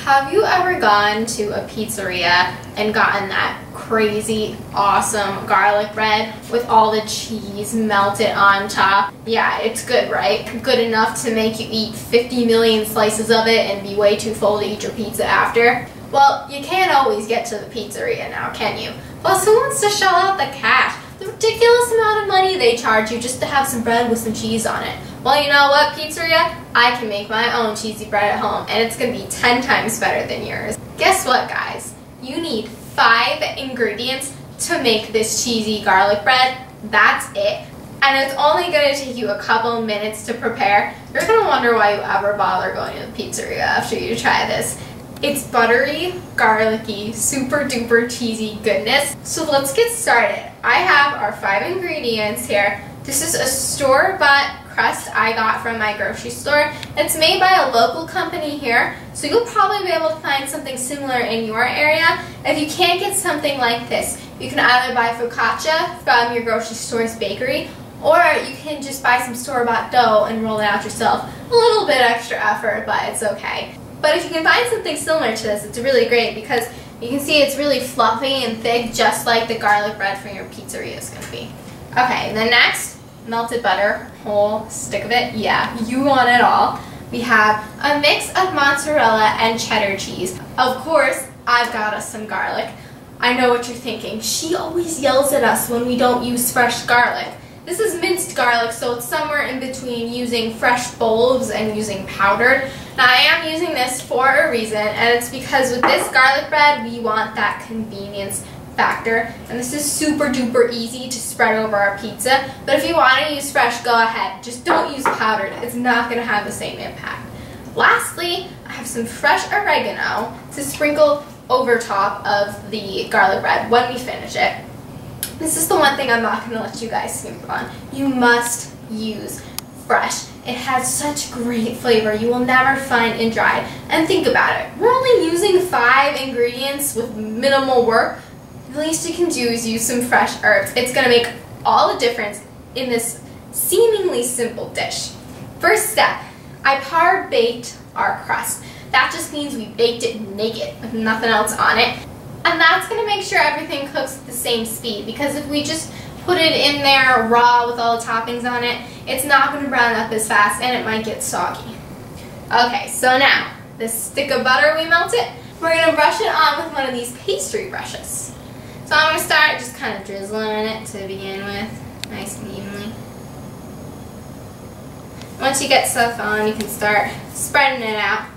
Have you ever gone to a pizzeria and gotten that crazy awesome garlic bread with all the cheese melted on top? Yeah, it's good, right? Good enough to make you eat 50 million slices of it and be way too full to eat your pizza after? Well, you can't always get to the pizzeria now, can you? Plus, who wants to shell out the cash? The ridiculous amount of money they charge you just to have some bread with some cheese on it. Well, you know what, pizzeria? I can make my own cheesy bread at home, and it's going to be 10 times better than yours. Guess what, guys? You need 5 ingredients to make this cheesy garlic bread. That's it. And it's only going to take you a couple minutes to prepare. You're going to wonder why you ever bother going to the pizzeria after you try this. It's buttery, garlicky, super duper cheesy goodness. So let's get started. I have our 5 ingredients here. This is a store-bought crust I got from my grocery store. It's made by a local company here, so you'll probably be able to find something similar in your area. If you can't get something like this, you can either buy focaccia from your grocery store's bakery, or you can just buy some store-bought dough and roll it out yourself. A little bit extra effort, but it's okay. But if you can find something similar to this, it's really great because you can see it's really fluffy and thick, just like the garlic bread from your pizzeria is going to be. Okay, then next, melted butter, whole stick of it. Yeah, you want it all. We have a mix of mozzarella and cheddar cheese. Of course, I've got us some garlic. I know what you're thinking. She always yells at us when we don't use fresh garlic. This is minced garlic, so it's somewhere in between using fresh bulbs and using powdered. Now, I am using this for a reason, and it's because with this garlic bread, we want that convenience factor, and this is super duper easy to spread over our pizza. But if you want to use fresh, go ahead. Just don't use powdered. It's not going to have the same impact. Lastly, I have some fresh oregano to sprinkle over top of the garlic bread when we finish it. This is the one thing I'm not going to let you guys skimp on. You must use fresh. It has such great flavor. You will never find in dried. And think about it. We're only using 5 ingredients with minimal work. The least you can do is use some fresh herbs. It's going to make all the difference in this seemingly simple dish. First step, I par-baked our crust. That just means we baked it naked with nothing else on it. And that's going to make sure everything cooks at the same speed, because if we just put it in there raw with all the toppings on it, it's not going to brown up as fast and it might get soggy. Okay, so now, this stick of butter we melted, we're going to brush it on with one of these pastry brushes. So I'm going to start just kind of drizzling in it to begin with, nice and evenly. Once you get stuff on, you can start spreading it out.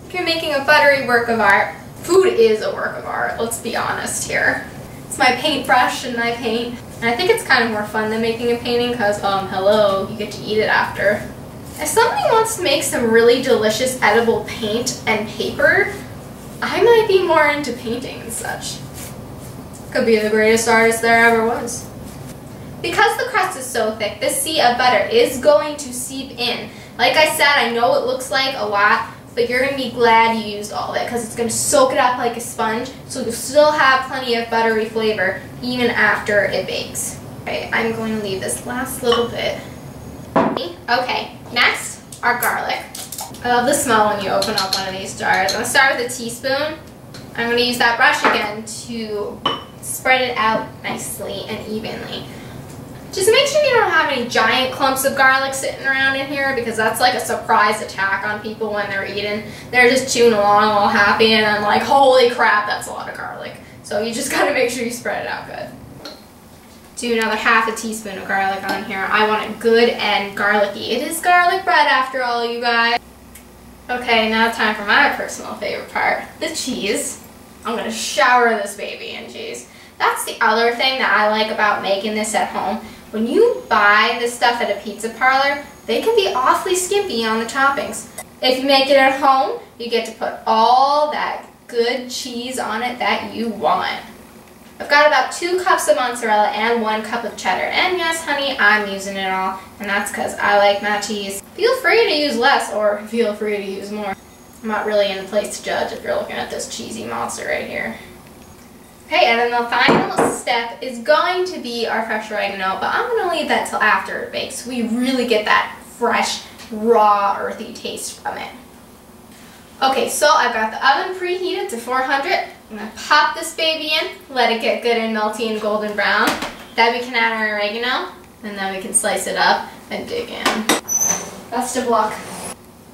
If you're making a buttery work of art, food is a work of art, let's be honest here. It's my paintbrush and I paint. And I think it's kind of more fun than making a painting because, hello, you get to eat it after. If somebody wants to make some really delicious edible paint and paper, I might be more into painting and such. Could be the greatest artist there ever was. Because the crust is so thick, this sea of butter is going to seep in. Like I said, I know it looks like a lot, but you're going to be glad you used all of it because it's going to soak it up like a sponge, so you'll still have plenty of buttery flavor even after it bakes. Okay, I'm going to leave this last little bit. Okay, next, our garlic. I love the smell when you open up one of these jars. I'm going to start with a teaspoon. I'm going to use that brush again to spread it out nicely and evenly. Just make sure you don't have any giant clumps of garlic sitting around in here, because that's like a surprise attack on people when they're eating. They're just chewing along all happy and I'm like, holy crap, that's a lot of garlic. So you just gotta make sure you spread it out good. Do another half a teaspoon of garlic on here. I want it good and garlicky. It is garlic bread after all, you guys. Okay, now time for my personal favorite part, the cheese. I'm gonna shower this baby in cheese. That's the other thing that I like about making this at home. When you buy this stuff at a pizza parlor, they can be awfully skimpy on the toppings. If you make it at home, you get to put all that good cheese on it that you want. I've got about 2 cups of mozzarella and 1 cup of cheddar. And yes, honey, I'm using it all. And that's because I like my cheese. Feel free to use less or feel free to use more. I'm not really in the place to judge if you're looking at this cheesy mozza right here. Okay, and then the final step is going to be our fresh oregano, but I'm going to leave that till after it bakes so we really get that fresh, raw, earthy taste from it. Okay, so I've got the oven preheated to 400. I'm gonna pop this baby in, let it get good and melty and golden brown. Then we can add our oregano, and then we can slice it up and dig in. Best of luck.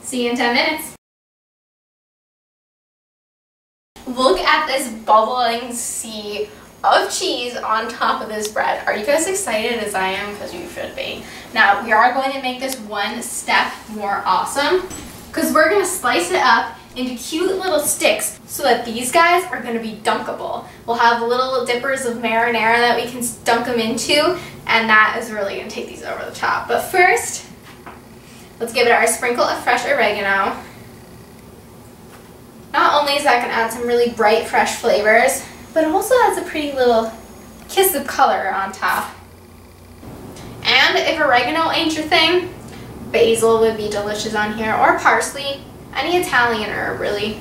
See you in 10 minutes. Look at this bubbling sea of cheese on top of this bread. Are you guys excited as I am? Because you should be. Now, we are going to make this one step more awesome because we're going to slice it up into cute little sticks so that these guys are going to be dunkable. We'll have little dippers of marinara that we can dunk them into, and that is really going to take these over the top. But first, let's give it our sprinkle of fresh oregano. Not only is that going to add some really bright, fresh flavors, but it also has a pretty little kiss of color on top. And if oregano ain't your thing, basil would be delicious on here, or parsley, any Italian herb really.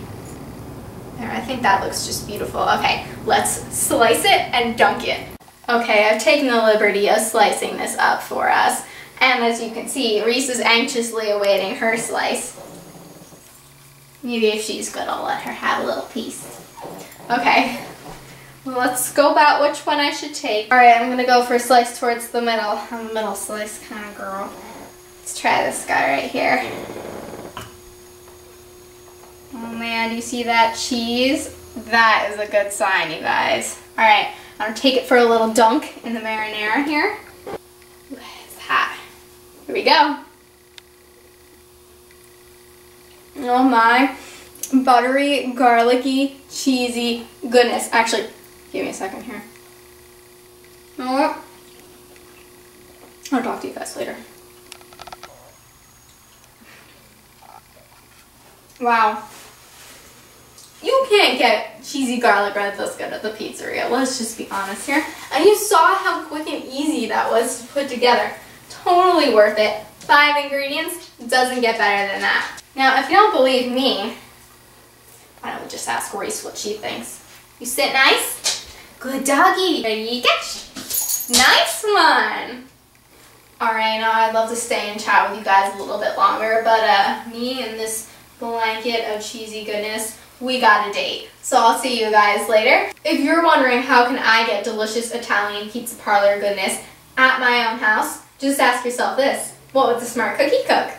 There, I think that looks just beautiful. Okay, let's slice it and dunk it. Okay, I've taken the liberty of slicing this up for us. And as you can see, Reese is anxiously awaiting her slice. Maybe if she's good, I'll let her have a little piece. Okay, well, let's go about which one I should take. All right, I'm gonna go for a slice towards the middle. I'm a middle slice kind of girl. Let's try this guy right here. Oh man, do you see that cheese? That is a good sign, you guys. All right, I'm gonna take it for a little dunk in the marinara here. It's hot. Here we go. Oh my, buttery, garlicky, cheesy goodness. Actually, give me a second here. You know what? I'll talk to you guys later. Wow. You can't get cheesy garlic bread this good at the pizzeria. Let's just be honest here. And you saw how quick and easy that was to put together. Totally worth it. 5 ingredients, doesn't get better than that. Now, if you don't believe me, why don't we just ask Reese what she thinks? You sit nice? Good doggy. Ready, catch. Nice one. All right, now I'd love to stay and chat with you guys a little bit longer, but me and this blanket of cheesy goodness, we got a date. So I'll see you guys later. If you're wondering how can I get delicious Italian pizza parlor goodness at my own house, just ask yourself this: what would the smart cookie cook?